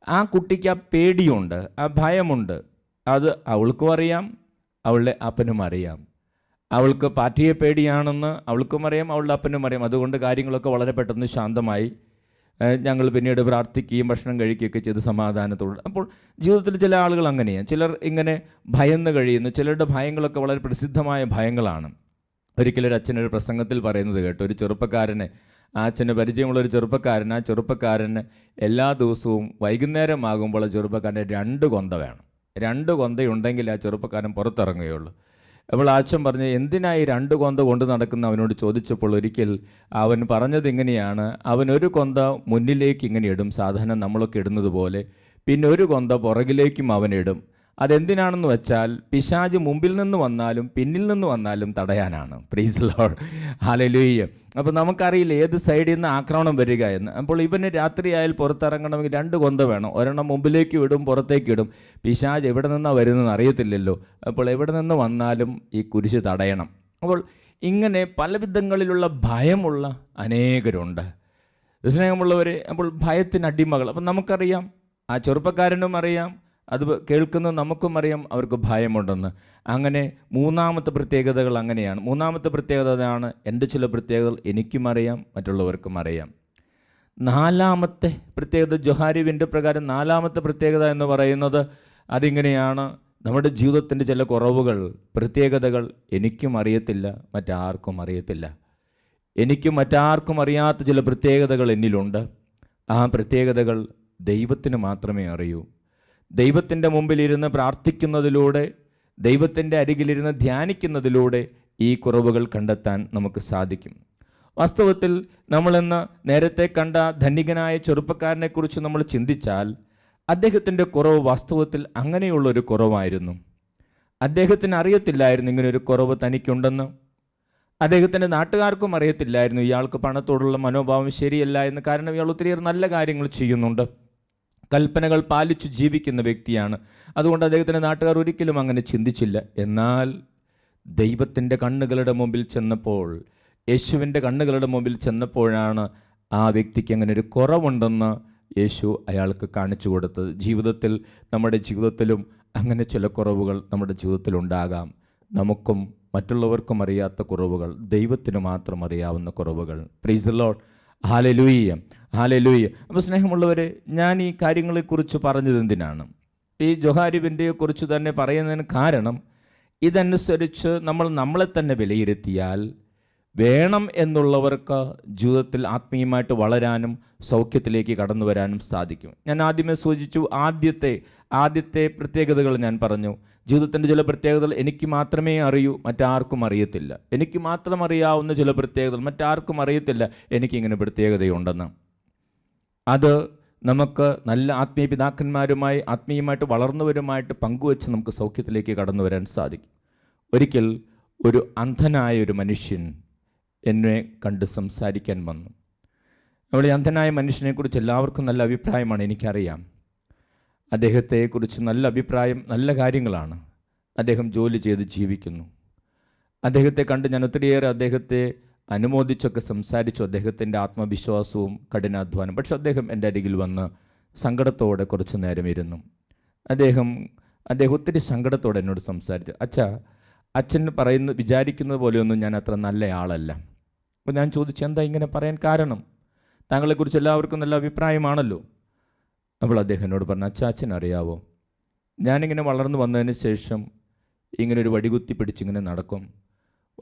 ആ കുട്ടിക്ക് ആ പേടിയുണ്ട്, ആ ഭയമുണ്ട്. അത് അവൾക്കും അറിയാം, അവളുടെ അപ്പനും അറിയാം. അവൾക്ക് പാറ്റയെ പേടിയാണെന്ന് അവൾക്കും അറിയാം, അവളുടെ അപ്പനും അറിയാം. അതുകൊണ്ട് കാര്യങ്ങളൊക്കെ വളരെ പെട്ടെന്ന് ശാന്തമായി. ഞങ്ങൾ പിന്നീട് പ്രാർത്ഥിക്കുകയും ഭക്ഷണം കഴിക്കുകയൊക്കെ ചെയ്ത് സമാധാനത്തോടെ. അപ്പോൾ ജീവിതത്തിൽ ചില ആളുകൾ അങ്ങനെയാണ്, ചിലർ ഇങ്ങനെ ഭയന്ന് കഴിയുന്നു. ചിലരുടെ ഭയങ്ങളൊക്കെ വളരെ പ്രസിദ്ധമായ ഭയങ്ങളാണ്. ഒരിക്കലൊരു അച്ഛനൊരു പ്രസംഗത്തിൽ പറയുന്നത് കേട്ടു, ഒരു ചെറുപ്പക്കാരനെ, ആ അച്ഛന് പരിചയമുള്ളൊരു ചെറുപ്പക്കാരൻ, ആ ചെറുപ്പക്കാരന് എല്ലാ ദിവസവും വൈകുന്നേരമാകുമ്പോൾ ആ ചെറുപ്പക്കാരന് 2 കൊന്ത വേണം. 2 കൊന്തയുണ്ടെങ്കിൽ ആ ചെറുപ്പക്കാരൻ പുറത്തിറങ്ങുകയുള്ളൂ. അപ്പോൾ ആ അച്ഛൻ പറഞ്ഞു, എന്തിനായി 2 കൊന്ത കൊണ്ട് നടക്കുന്ന അവനോട് ചോദിച്ചപ്പോൾ ഒരിക്കൽ അവൻ പറഞ്ഞത് ഇങ്ങനെയാണ്, അവൻ ഒരു കൊന്ത മുന്നിലേക്ക് ഇങ്ങനെ ഇടും, സാധാരണ നമ്മളൊക്കെ ഇടുന്നത് പോലെ, പിന്നെ ഒരു കൊന്ത പുറകിലേക്കും അവനിടും. അതെന്തിനാണെന്ന് വെച്ചാൽ പിശാച് മുമ്പിൽ നിന്ന് വന്നാലും പിന്നിൽ നിന്ന് വന്നാലും തടയാനാണ്. Praise the Lord, hallelujah. അപ്പോൾ നമുക്കറിയില്ല ഏത് സൈഡിൽ നിന്ന് ആക്രമണം വരിക എന്ന്. അപ്പോൾ ഇവന് രാത്രിയായാൽ പുറത്തിറങ്ങണമെങ്കിൽ 2 കൊന്ത വേണം. ഒരെണ്ണം മുമ്പിലേക്ക് ഇടും, പുറത്തേക്ക് ഇടും. പിശാച് എവിടെ നിന്നാണ് വരുന്നതെന്ന് അറിയത്തില്ലല്ലോ. അപ്പോൾ എവിടെ നിന്ന് വന്നാലും ഈ കുരിശ് തടയണം. അപ്പോൾ ഇങ്ങനെ പല വിധങ്ങളിലുള്ള ഭയമുള്ള അനേകരുണ്ട്. സ്നേഹമുള്ളവരെ, അപ്പോൾ ഭയത്തിന് അടിമകൾ. അപ്പം നമുക്കറിയാം, ആ ചെറുപ്പക്കാരനും അറിയാം, അത് കേൾക്കുന്ന നമുക്കും അറിയാം അവർക്ക് ഭയമുണ്ടെന്ന്. അങ്ങനെ മൂന്നാമത്തെ പ്രത്യേകതകൾ അങ്ങനെയാണ്. മൂന്നാമത്തെ പ്രത്യേകതയാണ്, എൻ്റെ ചില പ്രത്യേകതകൾ എനിക്കും അറിയാം, മറ്റുള്ളവർക്കും അറിയാം. 4ാമത്തെ പ്രത്യേകത, ജോഹാരിവിൻ്റെ പ്രകാരം 4ാമത്തെ പ്രത്യേകത എന്ന് പറയുന്നത് അതിങ്ങനെയാണ്, നമ്മുടെ ജീവിതത്തിൻ്റെ ചില കുറവുകൾ, പ്രത്യേകതകൾ എനിക്കും അറിയത്തില്ല, മറ്റാർക്കും അറിയത്തില്ല. എനിക്കും മറ്റാർക്കും അറിയാത്ത ചില പ്രത്യേകതകൾ എന്നിലുണ്ട്. ആ പ്രത്യേകതകൾ ദൈവത്തിന് മാത്രമേ അറിയൂ. ദൈവത്തിൻ്റെ മുമ്പിലിരുന്ന് പ്രാർത്ഥിക്കുന്നതിലൂടെ, ദൈവത്തിൻ്റെ അരികിലിരുന്ന് ധ്യാനിക്കുന്നതിലൂടെ ഈ കുറവുകൾ കണ്ടെത്താൻ നമുക്ക് സാധിക്കും. വാസ്തവത്തിൽ നമ്മളിന്ന് നേരത്തെ കണ്ട ധനികനായ ചെറുപ്പക്കാരനെക്കുറിച്ച് നമ്മൾ ചിന്തിച്ചാൽ, അദ്ദേഹത്തിൻ്റെ കുറവ് വാസ്തവത്തിൽ അങ്ങനെയുള്ളൊരു കുറവായിരുന്നു. അദ്ദേഹത്തിന് അറിയത്തില്ലായിരുന്നു ഇങ്ങനൊരു കുറവ് തനിക്കുണ്ടെന്ന്. അദ്ദേഹത്തിൻ്റെ നാട്ടുകാർക്കും അറിയത്തില്ലായിരുന്നു ഇയാൾക്ക് പണത്തോടുള്ള മനോഭാവം ശരിയല്ല എന്ന്. കാരണം ഇയാൾ ഒത്തിരിയേറെ നല്ല കാര്യങ്ങൾ ചെയ്യുന്നുണ്ട്, കൽപ്പനകൾ പാലിച്ചു ജീവിക്കുന്ന വ്യക്തിയാണ്. അതുകൊണ്ട് അദ്ദേഹത്തിൻ്റെ നാട്ടുകാർ ഒരിക്കലും അങ്ങനെ ചിന്തിച്ചില്ല. എന്നാൽ ദൈവത്തിൻ്റെ കണ്ണുകളുടെ മുമ്പിൽ ചെന്നപ്പോൾ, യേശുവിൻ്റെ കണ്ണുകളുടെ മുമ്പിൽ ചെന്നപ്പോഴാണ് ആ വ്യക്തിക്ക് അങ്ങനെ ഒരു കുറവുണ്ടെന്ന് യേശു അയാൾക്ക് കാണിച്ചു കൊടുത്തത്. ജീവിതത്തിൽ, നമ്മുടെ ജീവിതത്തിലും അങ്ങനെ ചില കുറവുകൾ നമ്മുടെ ജീവിതത്തിലുണ്ടാകാം. നമുക്കും മറ്റുള്ളവർക്കും അറിയാത്ത കുറവുകൾ, ദൈവത്തിന് മാത്രം അറിയാവുന്ന കുറവുകൾ. Price the Lord, hallelujah, hallelujah. അപ്പോൾ സ്നേഹമുള്ളവരെ, ഞാൻ ഈ കാര്യങ്ങളെക്കുറിച്ച് പറഞ്ഞത് എന്തിനാണ്? ഈ ജോഹാരിവിൻ്റെ കുറിച്ച് തന്നെ പറയുന്നതിന് കാരണം, ഇതനുസരിച്ച് നമ്മളെ തന്നെ വിലയിരുത്തിയാൽ വേണം എന്നുള്ളവർക്ക് ജീവിതത്തിൽ ആത്മീയമായിട്ട് വളരാനും സൗഖ്യത്തിലേക്ക് കടന്നു വരാനും സാധിക്കും. ഞാൻ ആദ്യമേ സൂചിച്ചു, ആദ്യത്തെ പ്രത്യേകതകൾ ഞാൻ പറഞ്ഞു. ജീവിതത്തിൻ്റെ ചില പ്രത്യേകതകൾ എനിക്ക് മാത്രമേ അറിയൂ, മറ്റാർക്കും അറിയത്തില്ല. എനിക്ക് മാത്രം അറിയാവുന്ന ചില പ്രത്യേകതകൾ മറ്റാർക്കും അറിയത്തില്ല എനിക്കിങ്ങനെ പ്രത്യേകതയുണ്ടെന്ന്. അത് നമുക്ക് നല്ല ആത്മീയ പിതാക്കന്മാരുമായി ആത്മീയമായിട്ട് വളർന്നവരുമായിട്ട് പങ്കുവെച്ച് നമുക്ക് സൗഖ്യത്തിലേക്ക് കടന്നു വരാൻ സാധിക്കും. ഒരിക്കൽ ഒരു അന്ധനായ ഒരു മനുഷ്യൻ എന്നെ കണ്ട് സംസാരിക്കാൻ വന്നു. നമ്മൾ ഈ അന്ധനായ മനുഷ്യനെക്കുറിച്ച് എല്ലാവർക്കും നല്ല അഭിപ്രായമാണ്, എനിക്കറിയാം. അദ്ദേഹത്തെക്കുറിച്ച് നല്ല അഭിപ്രായം, നല്ല കാര്യങ്ങളാണ്. അദ്ദേഹം ജോലി ചെയ്ത് ജീവിക്കുന്നു. അദ്ദേഹത്തെ കണ്ട് ഞാൻ ഒത്തിരിയേറെ അദ്ദേഹത്തെ അനുമോദിച്ചൊക്കെ സംസാരിച്ചു, അദ്ദേഹത്തിൻ്റെ ആത്മവിശ്വാസവും കഠിനാധ്വാനം. പക്ഷെ അദ്ദേഹം എൻ്റെ അരികിൽ വന്ന് സങ്കടത്തോടെ കുറച്ച് നേരം ഇരുന്നു. അദ്ദേഹം ഒത്തിരി സങ്കടത്തോടെ എന്നോട് സംസാരിച്ചു. അച്ഛൻ വിചാരിക്കുന്നത് പോലെയൊന്നും ഞാൻ അത്ര നല്ല ആളല്ല. അപ്പോൾ ഞാൻ ചോദിച്ചു, എന്താ ഇങ്ങനെ പറയാൻ കാരണം? താങ്കളെക്കുറിച്ച് എല്ലാവർക്കും നല്ല അഭിപ്രായമാണല്ലോ. അപ്പോൾ അദ്ദേഹം എന്നോട് പറഞ്ഞു, അച്ഛൻ അറിയാവോ, ഞാനിങ്ങനെ വളർന്നു വന്നതിന് ശേഷം ഇങ്ങനെ ഒരു വടികുത്തി പിടിച്ചിങ്ങനെ നടക്കും.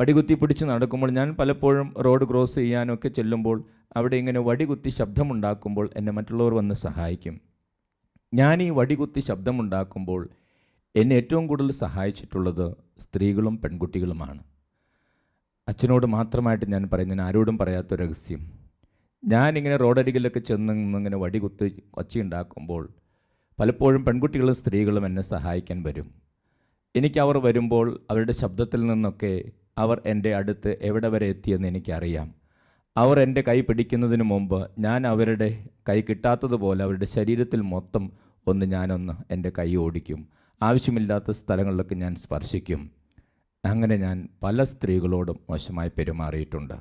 വടികുത്തി പിടിച്ച് നടക്കുമ്പോൾ ഞാൻ പലപ്പോഴും റോഡ് ക്രോസ് ചെയ്യാനൊക്കെ ചെല്ലുമ്പോൾ അവിടെ ഇങ്ങനെ വടികുത്തി ശബ്ദമുണ്ടാക്കുമ്പോൾ എന്നെ മറ്റുള്ളവർ വന്ന് സഹായിക്കും. ഞാൻ ഈ വടികുത്തി ശബ്ദമുണ്ടാക്കുമ്പോൾ എന്നെ ഏറ്റവും കൂടുതൽ സഹായിച്ചിട്ടുള്ളത് സ്ത്രീകളും പെൺകുട്ടികളുമാണ്. അച്ഛനോട് മാത്രമായിട്ട് ഞാൻ പറയുന്നത്, ഞാൻ ആരോടും പറയാത്ത രഹസ്യം. ഞാനിങ്ങനെ റോഡരികിലൊക്കെ ചെന്ന് ഇങ്ങനെ വടികുത്തി ഒച്ചയുണ്ടാക്കുമ്പോൾ പലപ്പോഴും പെൺകുട്ടികളും സ്ത്രീകളും എന്നെ സഹായിക്കാൻ വരും. അവർ വരുമ്പോൾ അവരുടെ ശബ്ദത്തിൽ നിന്നൊക്കെ അവർ എൻ്റെ അടുത്ത് എവിടെ വരെ എത്തിയെന്ന് എനിക്കറിയാം. അവർ എൻ്റെ കൈ പിടിക്കുന്നതിന് മുമ്പ് ഞാൻ അവരുടെ കൈ കിട്ടാത്തതുപോലെ അവരുടെ ശരീരത്തിൽ മൊത്തം ഞാനൊന്ന് എൻ്റെ കൈ ഓടിക്കും. ആവശ്യമില്ലാത്ത സ്ഥലങ്ങളിലൊക്കെ ഞാൻ സ്പർശിക്കും. അങ്ങനെ ഞാൻ പല സ്ത്രീകളോടും മോശമായി പെരുമാറിയിട്ടുണ്ട്.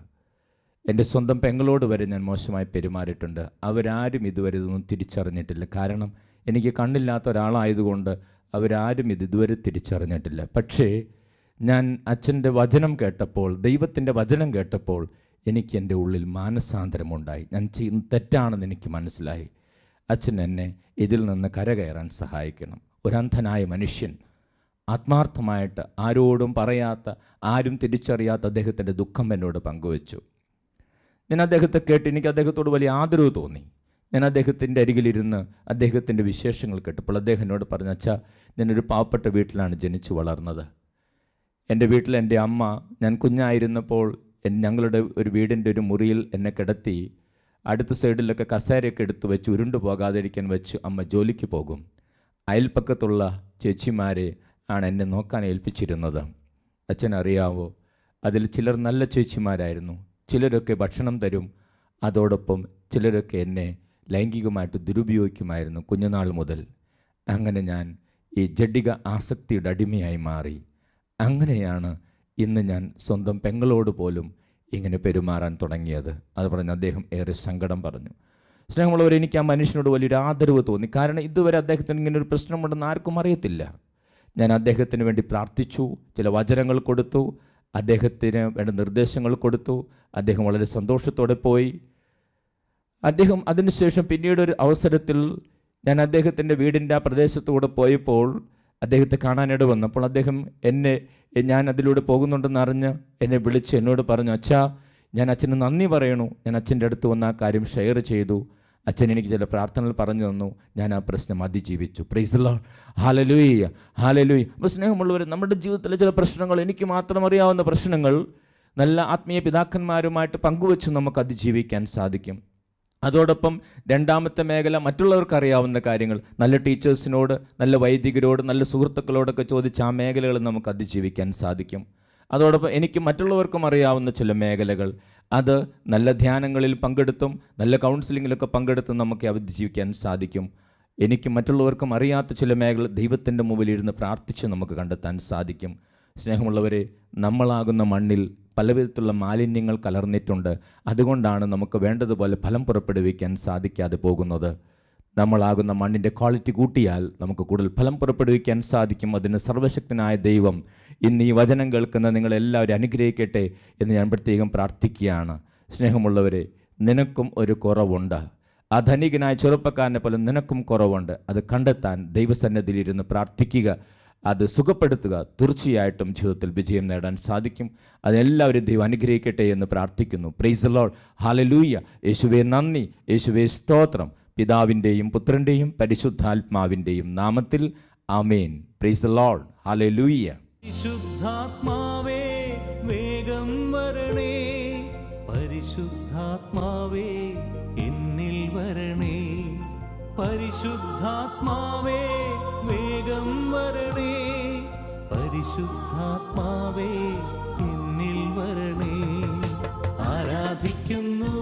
എൻ്റെ സ്വന്തം പെങ്ങളോട് വരെ ഞാൻ മോശമായി പെരുമാറിയിട്ടുണ്ട്. അവരാരും ഇതുവരെ ഇതൊന്നും തിരിച്ചറിഞ്ഞിട്ടില്ല. കാരണം എനിക്ക് കണ്ണില്ലാത്ത ഒരാളായതുകൊണ്ട് അവരാരും ഇതുവരെ തിരിച്ചറിഞ്ഞിട്ടില്ല. പക്ഷേ ഞാൻ അച്ഛൻ്റെ വചനം കേട്ടപ്പോൾ, ദൈവത്തിൻ്റെ വചനം കേട്ടപ്പോൾ എനിക്ക് എൻ്റെ ഉള്ളിൽ മാനസാന്തരമുണ്ടായി. ഞാൻ ചെയ്യുന്ന തെറ്റാണെന്ന് എനിക്ക് മനസ്സിലായി. അച്ഛൻ എന്നെ ഇതിൽ നിന്ന് കരകയറാൻ സഹായിക്കണം. ഒരന്ധനായ മനുഷ്യൻ ആത്മാർത്ഥമായിട്ട് ആരോടും പറയാത്ത, ആരും തിരിച്ചറിയാത്ത അദ്ദേഹത്തിൻ്റെ ദുഃഖം എന്നോട് പങ്കുവച്ചു. ഞാൻ അദ്ദേഹത്തെ കേട്ട് എനിക്ക് അദ്ദേഹത്തോട് വലിയ ആദരവ് തോന്നി. ഞാൻ അദ്ദേഹത്തിൻ്റെ അരികിലിരുന്ന് അദ്ദേഹത്തിൻ്റെ വിശേഷങ്ങൾ കേട്ടപ്പോൾ അദ്ദേഹം എന്നോട് പറഞ്ഞു, ഞാനൊരു പാവപ്പെട്ട വീട്ടിലാണ് ജനിച്ചു വളർന്നത്. എൻ്റെ വീട്ടിൽ എൻ്റെ അമ്മ, ഞാൻ കുഞ്ഞായിരുന്നപ്പോൾ ഞങ്ങളുടെ ഒരു വീടിൻ്റെ ഒരു മുറിയിൽ എന്നെ കിടത്തി അടുത്ത സൈഡിലൊക്കെ കസേരയൊക്കെ എടുത്ത് വെച്ച് ഉരുണ്ടു പോകാതിരിക്കാൻ വെച്ച് അമ്മ ജോലിക്ക് പോകും. അയൽപ്പക്കത്തുള്ള ചേച്ചിമാരെ ആണ് എന്നെ നോക്കാൻ ഏൽപ്പിച്ചിരുന്നത്. അച്ഛനറിയാവോ, അതിൽ ചിലർ നല്ല ചേച്ചിമാരായിരുന്നു. ചിലരൊക്കെ ഭക്ഷണം തരും, അതോടൊപ്പം ചിലരൊക്കെ എന്നെ ലൈംഗികമായിട്ട് ദുരുപയോഗിക്കുമായിരുന്നു കുഞ്ഞുനാൾ മുതൽ. അങ്ങനെ ഞാൻ ഈ ജഡിക ആസക്തിയുടെ അടിമയായി മാറി. അങ്ങനെയാണ് ഇന്ന് ഞാൻ സ്വന്തം പെങ്ങളോട് പോലും ഇങ്ങനെ പെരുമാറാൻ തുടങ്ങിയത്. അത് പറഞ്ഞ് അദ്ദേഹം ഏറെ സങ്കടം പറഞ്ഞു. സ്നേഹമുള്ളവർ, എനിക്ക് ആ മനുഷ്യനോട് വലിയൊരു ആദരവ് തോന്നി. കാരണം ഇതുവരെ അദ്ദേഹത്തിന് ഇങ്ങനെ ഒരു പ്രശ്നമുണ്ടെന്ന് ആർക്കും അറിയത്തില്ല. ഞാൻ അദ്ദേഹത്തിന് വേണ്ടി പ്രാർത്ഥിച്ചു, ചില വചനങ്ങൾ കൊടുത്തു, അദ്ദേഹത്തിന് വേണ്ട നിർദ്ദേശങ്ങൾ കൊടുത്തു. അദ്ദേഹം വളരെ സന്തോഷത്തോടെ പോയി. അദ്ദേഹം അതിനുശേഷം പിന്നീടൊരു അവസരത്തിൽ ഞാൻ അദ്ദേഹത്തിൻ്റെ വീടിൻ്റെ ആ പ്രദേശത്തൂടെ പോയപ്പോൾ അദ്ദേഹത്തെ കാണാനിട വന്നപ്പോൾ അദ്ദേഹം ഞാൻ അതിലൂടെ പോകുന്നുണ്ടെന്ന് അറിഞ്ഞ് എന്നെ വിളിച്ച് എന്നോട് പറഞ്ഞു, ഞാൻ അച്ഛന് നന്ദി പറയണു. ഞാൻ അച്ഛൻ്റെ അടുത്ത് വന്ന് ആ കാര്യം ഷെയർ ചെയ്തു. അച്ഛൻ എനിക്ക് ചില പ്രാർത്ഥനകൾ പറഞ്ഞു തന്നു. ഞാൻ ആ പ്രശ്നം അതിജീവിച്ചു. Price the Lord. Hallelujah, hallelujah. അപ്പോൾ സ്നേഹമുള്ളവർ, നമ്മുടെ ജീവിതത്തിലെ ചില പ്രശ്നങ്ങൾ, എനിക്ക് മാത്രം അറിയാവുന്ന പ്രശ്നങ്ങൾ, നല്ല ആത്മീയ പിതാക്കന്മാരുമായിട്ട് പങ്കുവെച്ച് നമുക്ക് അതിജീവിക്കാൻ സാധിക്കും. അതോടൊപ്പം രണ്ടാമത്തെ മേഖല, മറ്റുള്ളവർക്ക് അറിയാവുന്ന കാര്യങ്ങൾ, നല്ല ടീച്ചേഴ്സിനോട്, നല്ല വൈദികരോട്, നല്ല സുഹൃത്തുക്കളോടൊക്കെ ചോദിച്ച് ആ മേഖലകൾ നമുക്ക് അതിജീവിക്കാൻ സാധിക്കും. അതോടൊപ്പം എനിക്ക് മറ്റുള്ളവർക്കും അറിയാവുന്ന ചില മേഖലകൾ, അത് നല്ല ധ്യാനങ്ങളിൽ പങ്കെടുത്തും നല്ല കൗൺസിലിങ്ങിലൊക്കെ പങ്കെടുത്തും നമുക്ക് അതിജീവിക്കാൻ സാധിക്കും. എനിക്ക് മറ്റുള്ളവർക്കും അറിയാത്ത ചില മേഖല ദൈവത്തിൻ്റെ മുമ്പിലിരുന്ന് പ്രാർത്ഥിച്ച് നമുക്ക് കണ്ടെത്താൻ സാധിക്കും. സ്നേഹമുള്ളവരെ, നമ്മളാകുന്ന മണ്ണിൽ പലവിധത്തിലുള്ള മാലിന്യങ്ങൾ കലർന്നിട്ടുണ്ട്. അതുകൊണ്ടാണ് നമുക്ക് വേണ്ടതുപോലെ ഫലം പുറപ്പെടുവിക്കാൻ സാധിക്കാതെ പോകുന്നത്. നമ്മളാകുന്ന മണ്ണിൻ്റെ ക്വാളിറ്റി കൂട്ടിയാൽ നമുക്ക് കൂടുതൽ ഫലം പുറപ്പെടുവിക്കാൻ സാധിക്കും. അതിന് സർവശക്തനായ ദൈവം ഇന്ന് ഈ വചനം കേൾക്കുന്ന നിങ്ങളെല്ലാവരും അനുഗ്രഹിക്കട്ടെ എന്ന് ഞാൻ പ്രത്യേകം പ്രാർത്ഥിക്കുകയാണ്. സ്നേഹമുള്ളവരെ, നിനക്കും ഒരു കുറവുണ്ട്. ആ ധനികനായ ചെറുപ്പക്കാരനെ പോലെ നിനക്കും കുറവുണ്ട്. അത് കണ്ടെത്താൻ ദൈവസന്നിധിയിലിരുന്ന് പ്രാർത്ഥിക്കുക, അത് സുഖപ്പെടുത്തുക. തീർച്ചയായിട്ടും ജീവിതത്തിൽ വിജയം നേടാൻ സാധിക്കും. അതെല്ലാവരും ദൈവം അനുഗ്രഹിക്കട്ടെ എന്ന് പ്രാർത്ഥിക്കുന്നു. Praise the Lord. ഹല്ലേലൂയ. യേശുവേ നന്ദി, യേശുവേ സ്തോത്രം. പിതാവിൻ്റെയും പുത്രൻ്റെയും പരിശുദ്ധാത്മാവിൻ്റെയും നാമത്തിൽ ആമേൻ. Praise the Lord. ഹല്ലേലൂയ. പരിശുദ്ധാത്മാവേ വേഗം വരണേ, പരിശുദ്ധാത്മാവേ എന്നിൽ വരണേ, പരിശുദ്ധാത്മാവേ വേഗം വരണേ, പരിശുദ്ധാത്മാവേ എന്നിൽ വരണേ. ആരാധിക്കുന്നു